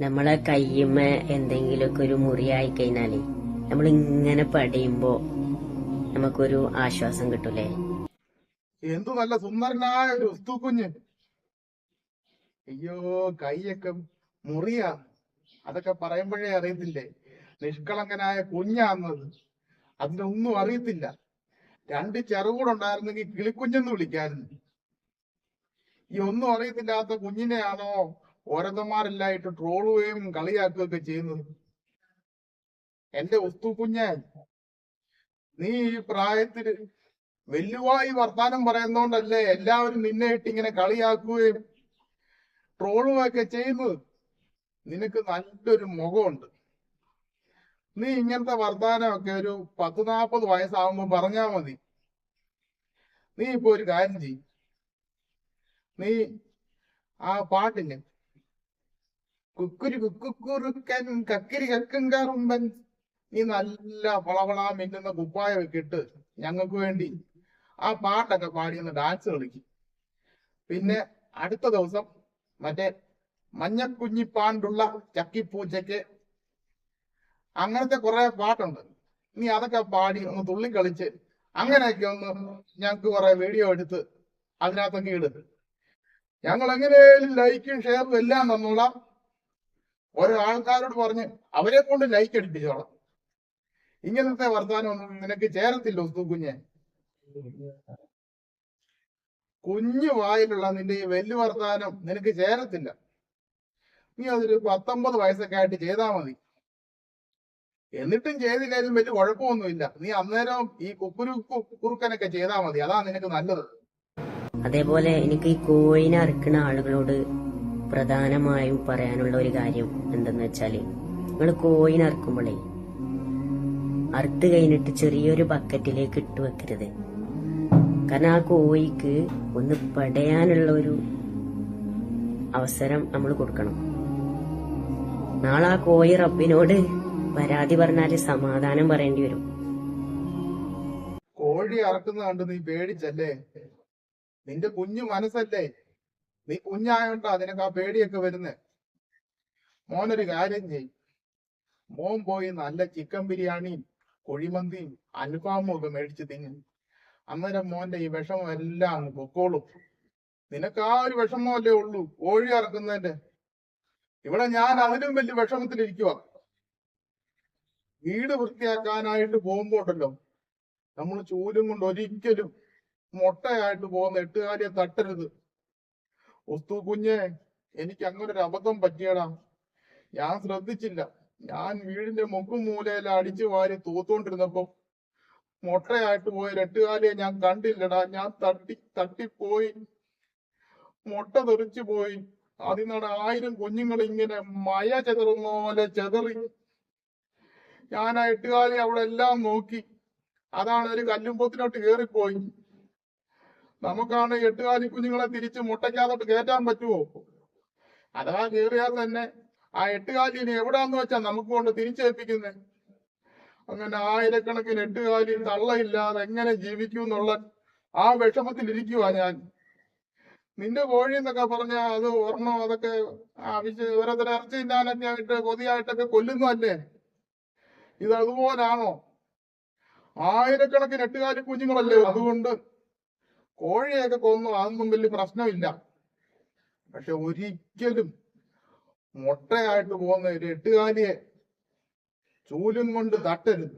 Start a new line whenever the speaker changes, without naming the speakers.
നമ്മളെ കയ്യുമ്മ എന്തെങ്കിലുമൊക്കെ ഒരു മുറിയായി കഴിഞ്ഞാല് നമ്മൾ ഇങ്ങനെ പടയുമ്പോ നമുക്കൊരു ആശ്വാസം കിട്ടൂലേ?
എന്തു നല്ല സുന്ദരനായ ഒരു ഉസ്തു കുഞ്ഞ്. അയ്യോ, കൈയൊക്കെ മുറിയാ. അതൊക്കെ പറയുമ്പോഴേ അറിയത്തില്ലേ നിഷ്കളങ്കനായ കുഞ്ഞാന്നത്. അതിനൊന്നും അറിയത്തില്ല. രണ്ട് ചെറുകൂടുണ്ടായിരുന്നെങ്കിൽ കിളിക്കുഞ്ഞെന്ന് വിളിക്കായിരുന്നു. ഈ ഒന്നും അറിയത്തില്ലാത്ത കുഞ്ഞിനെയാണോ ഓരോരുത്തന്മാരെല്ലായിട്ട് ട്രോളുകയും കളിയാക്കുകയൊക്കെ ചെയ്യുന്നത്. എന്റെ ഉസ്തു കുഞ്ഞ്, നീ ഈ പ്രായത്തില് വെല്ലുവായി വർത്താനം പറയുന്നോണ്ടല്ലേ എല്ലാവരും നിന്നെ ഇട്ട് ഇങ്ങനെ കളിയാക്കുകയും ട്രോളുകയൊക്കെ ചെയ്യുന്നത്. നിനക്ക് നല്ലൊരു മുഖമുണ്ട്. നീ ഇങ്ങനത്തെ വർത്താനമൊക്കെ ഒരു 10-40 വയസ്സാവുമ്പോ പറഞ്ഞാ മതി. നീ ഇപ്പൊ ഒരു കാര്യം ചെയ്യും, നീ ആ പാട്ടില്ലേ, കുക്കുരു കുക്കുറുക്കൻ കക്കിരി കക്കും കറുമ്പൻ, നീ നല്ല വളവളാ മിന്നുന്ന കുപ്പായമൊക്കെ ഇട്ട് ഞങ്ങൾക്ക് വേണ്ടി ആ പാട്ടൊക്കെ പാടി ഒന്ന് ഡാൻസ് കളിക്കും. പിന്നെ അടുത്ത ദിവസം മറ്റേ മഞ്ഞക്കുഞ്ഞിപ്പാണ്ടുള്ള ചക്കിപ്പൂച്ചയ്ക്ക് അങ്ങനത്തെ കുറെ പാട്ടുണ്ട്. നീ അതൊക്കെ പാടി ഒന്ന് തുള്ളിക്കളിച്ച് അങ്ങനെയൊക്കെ ഒന്ന് ഞങ്ങൾക്ക് കുറെ വീഡിയോ എടുത്ത് അതിനകത്തൊക്കെ ഇട്. ഞങ്ങൾ എങ്ങനെയും ലൈക്കും ഷെയറും എല്ലാം തന്നോളാം. ഓരോ ആൾക്കാരോട് പറഞ്ഞ് അവരെ കൊണ്ട് ലൈക്ക് അടിപ്പിച്ചോളാം. ഇങ്ങനത്തെ വർത്താനം ഒന്നും നിനക്ക് ചേരത്തില്ല ഉസ്തു കുഞ്ഞെ. കുഞ്ഞു വായിലുള്ള നിന്റെ ഈ വെല്ലു വർത്താനം നിനക്ക് ചേരത്തില്ല. നീ അതൊരു 19 വയസ്സൊക്കെ ആയിട്ട് ചെയ്താ മതി. എന്നിട്ടും ചെയ്തില്ലാലും വലിയ കുഴപ്പമൊന്നുമില്ല. നീ അന്നേരം ഈ കുറുക്കനൊക്കെ ചെയ്താ മതി. അതാ നിനക്ക് നല്ലത്.
അതേപോലെ എനിക്ക് ഈ കോഴിനെ അറുക്കുന്ന ആളുകളോട് പ്രധാനമായും പറയാനുള്ള ഒരു കാര്യം എന്തെന്ന് വെച്ചാല്, നിങ്ങൾ കോഴിനെ അറുക്കുമ്പോഴേ അറുത്ത് കഴിഞ്ഞിട്ട് ചെറിയൊരു ബക്കറ്റിലേക്ക് ഇട്ട് വെക്കരുത്. കാരണം ആ കോഴിക്ക് ഒന്ന് പടയാനുള്ള ഒരു അവസരം നമ്മൾ കൊടുക്കണം. നാളെ ആ കോഴി റബ്ബിനോട് പരാതി പറഞ്ഞാല് സമാധാനം പറയേണ്ടി വരും.
കോഴി അറക്കുന്ന കണ്ട് നീ പേടിച്ചല്ലേ? നിന്റെ കുഞ്ഞു മനസ്സല്ലേ, നീ കുഞ്ഞായോണ്ടാ നിനക്ക് ആ പേടിയൊക്കെ വരുന്നേ. മോനൊരു കാര്യം ചെയ്യും, മോൻ പോയി നല്ല ചിക്കൻ ബിരിയാണിയും കുഴിമന്തിയും അൽഫാമും ഒക്കെ മേടിച്ച് തിന്നും. അന്നേരം മോന്റെ ഈ വിഷമം എല്ലാം അങ്ങ് പൊക്കോളും. നിനക്ക് ആ ഒരു വിഷമമല്ലേ ഉള്ളൂ കോഴി അറക്കുന്നതിന്റെ. ഇവിടെ ഞാൻ അതിലും വലിയ വിഷമത്തിലിരിക്കുക. വീട് വൃത്തിയാക്കാനായിട്ട് പോകുമ്പോണ്ടല്ലോ, നമ്മൾ ചൂലും കൊണ്ട് ഒരിക്കലും മുട്ടയായിട്ട് പോകുന്ന എട്ടുകാലിയെ തട്ടരുത്. ഉസ്തു കുഞ്ഞെ, എനിക്ക് അങ്ങനെ ഒരു അബദ്ധം പറ്റിയടാ. ഞാൻ ശ്രദ്ധിച്ചില്ല. ഞാൻ വീടിന്റെ മുക്കും മൂലയില അടിച്ചു വാരി തൂത്തോണ്ടിരുന്നപ്പോ മുട്ടയായിട്ട് പോയ എട്ടുകാലിയെ ഞാൻ കണ്ടില്ലടാ. ഞാൻ തട്ടിപ്പോയി, മുട്ട തെറിച്ചു പോയി. അതിനാണ് 1000 കുഞ്ഞുങ്ങൾ ഇങ്ങനെ മയ ചെതറുന്ന പോലെ ചെതറി. ഞാൻ ആ എട്ടുകാലി അവിടെ എല്ലാം നോക്കി. അതാണ് ഒരു കല്ലുംപൊത്തിനോട്ട് കേറിപ്പോയി. നമുക്കാണ് എട്ടുകാലി കുഞ്ഞുങ്ങളെ തിരിച്ച് മുട്ടയ്ക്കകത്തോട്ട് കയറ്റാൻ പറ്റുമോ? അഥവാ കേറിയാൽ തന്നെ ആ എട്ടുകാലിനെ എവിടാന്ന് വെച്ചാ നമുക്ക് കൊണ്ട് തിരിച്ചേൽപ്പിക്കുന്നേ. അങ്ങനെ ആയിരക്കണക്കിന് എട്ടുകാലി തള്ളയില്ലാതെ എങ്ങനെ ജീവിക്കും എന്നുള്ള ആ വിഷമത്തിലിരിക്കുവാ ഞാൻ. നിന്റെ കോഴി എന്നൊക്കെ പറഞ്ഞാൽ അത് ഓർമ്മ, അതൊക്കെ ഓരോരുത്തരെ ഇറച്ചി തിന്നാനൊക്കെ ആയിട്ട് കൊതിയായിട്ടൊക്കെ കൊല്ലുന്നതല്ലേ. ഇത് അതുപോലാണോ? ആയിരക്കണക്കിന് എട്ടുകാലി കുഞ്ഞുങ്ങളല്ലേ. അതുകൊണ്ട് കോഴിയൊക്കെ കൊന്നു, അതൊന്നും വലിയ പ്രശ്നമില്ല. പക്ഷെ ഒരിക്കലും മുട്ടയായിട്ട് പോകുന്ന ഒരു എട്ടുകാലിയെ ചൂലും കൊണ്ട് തട്ടരുത്.